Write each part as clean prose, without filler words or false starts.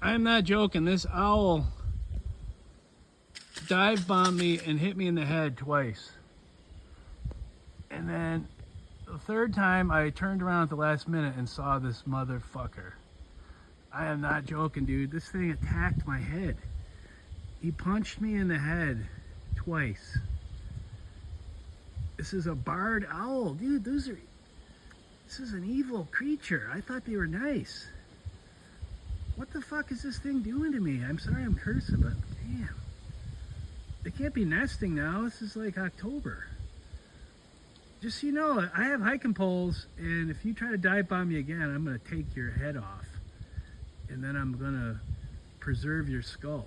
I'm not joking. This owl dive bombed me and hit me in the head twice. And then the third time I turned around at the last minute and saw this motherfucker. I am not joking, dude. This thing attacked my head. He punched me in the head twice. This is a barred owl. Dude, this is an evil creature. I thought they were nice. What the fuck is this thing doing to me? I'm sorry I'm cursing, but damn. They can't be nesting now. This is like October. Just so you know, I have hiking poles, and if you try to dive bomb me again, I'm going to take your head off. And then I'm going to preserve your skull.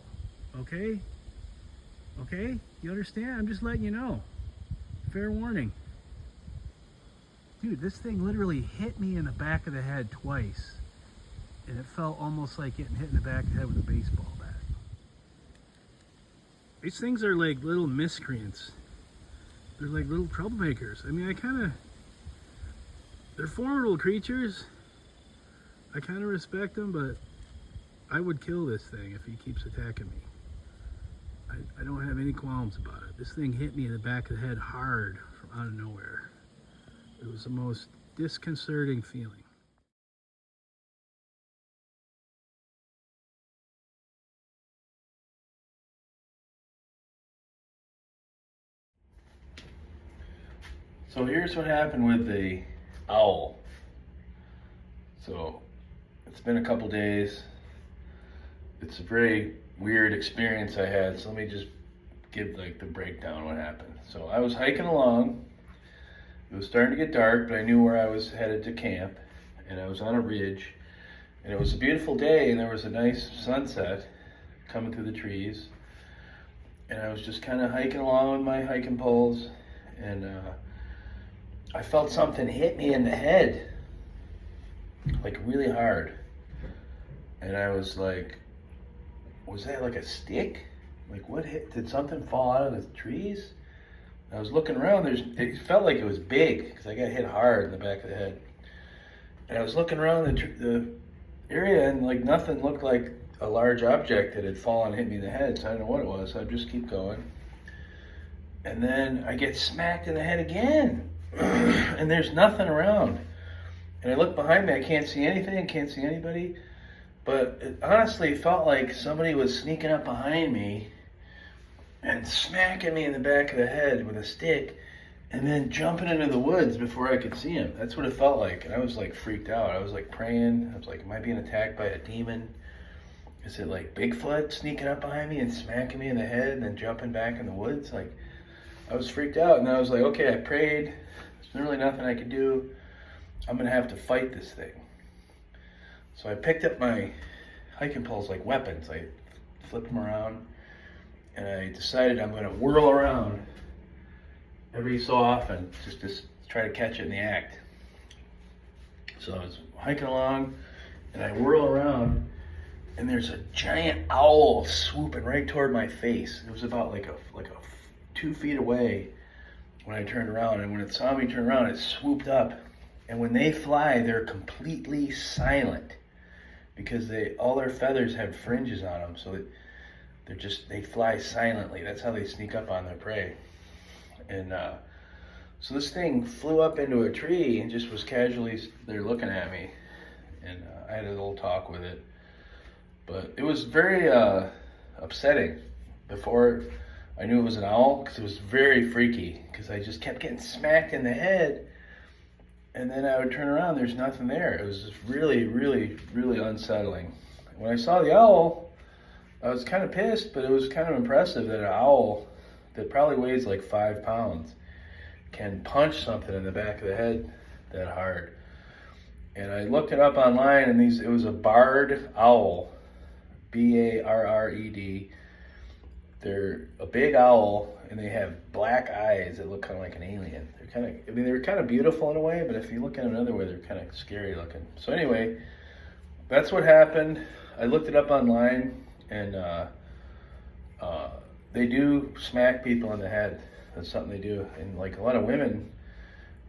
Okay? Okay? You understand? I'm just letting you know. Fair warning. Dude, this thing literally hit me in the back of the head twice. And it felt almost like getting hit in the back of the head with a baseball bat. These things are like little miscreants. They're like little troublemakers. I mean, they're formidable creatures. I kind of respect them, but I would kill this thing if he keeps attacking me. I don't have any qualms about it. This thing hit me in the back of the head hard from out of nowhere. It was the most disconcerting feeling. So here's what happened with the owl. So it's been a couple days. It's a very weird experience I had. So let me just give like the breakdown of what happened. So I was hiking along. It was starting to get dark, but I knew where I was headed to camp, and I was on a ridge, and it was a beautiful day, and there was a nice sunset coming through the trees, and I was just kind of hiking along with my hiking poles, and I felt something hit me in the head, like really hard, and I was like, was that like a stick? Like what hit? Did something fall out of the trees? I was looking around, it felt like it was big because I got hit hard in the back of the head. And I was looking around the area and like nothing looked like a large object that had fallen and hit me in the head, so I don't know what it was, so I'd just keep going. And then I get smacked in the head again, and there's nothing around. And I look behind me, I can't see anything, can't see anybody, but it honestly felt like somebody was sneaking up behind me and smacking me in the back of the head with a stick, and then jumping into the woods before I could see him. That's what it felt like, and I was like freaked out. I was like praying. I was like, am I being attacked by a demon? Is it like Bigfoot sneaking up behind me and smacking me in the head and then jumping back in the woods? Like, I was freaked out, and I was like, okay, I prayed. There's really nothing I could do. I'm gonna have to fight this thing. So I picked up my hiking poles like weapons. I flipped them around, and I decided I'm going to whirl around every so often just to try to catch it in the act. So I was hiking along, and I whirl around, and there's a giant owl swooping right toward my face. It was about like a 2 feet away when I turned around, and when it saw me turn around, it swooped up. And when they fly, they're completely silent because all their feathers have fringes on them, so they fly silently. That's how they sneak up on their prey. And so this thing flew up into a tree and just was casually there looking at me. And I had a little talk with it. But it was very upsetting before I knew it was an owl, because it was very freaky, because I just kept getting smacked in the head. And then I would turn around, there's nothing there. It was just really, really, really unsettling. When I saw the owl, I was kind of pissed, but it was kind of impressive that an owl that probably weighs like 5 pounds can punch something in the back of the head that hard. And I looked it up online, and it was a barred owl, B-A-R-R-E-D. They're a big owl, and they have black eyes that look kind of like an alien. They're kind of beautiful in a way, but if you look at them another way, they're kind of scary looking. So anyway, that's what happened. I looked it up online, and they do smack people in the head. That's something they do. And like a lot of women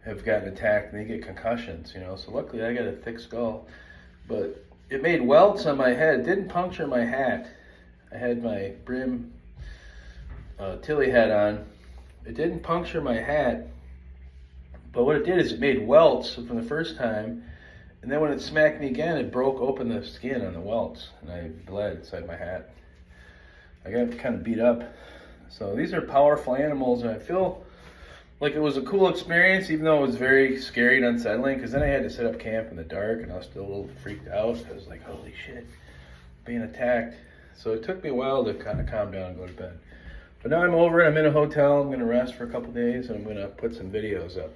have gotten attacked and they get concussions, So luckily I got a thick skull. But it made welts on my head. It didn't puncture my hat. I had my brim Tilly hat on. It didn't puncture my hat, but what it did is it made welts from the first time, and then when it smacked me again, it broke open the skin on the welts, and I bled inside my hat. I got kind of beat up. So these are powerful animals, and I feel like it was a cool experience, even though it was very scary and unsettling, because then I had to set up camp in the dark, and I was still a little freaked out. I was like, holy shit, being attacked. So it took me a while to kind of calm down and go to bed. But now I'm over it. I'm in a hotel. I'm going to rest for a couple days, and I'm going to put some videos up.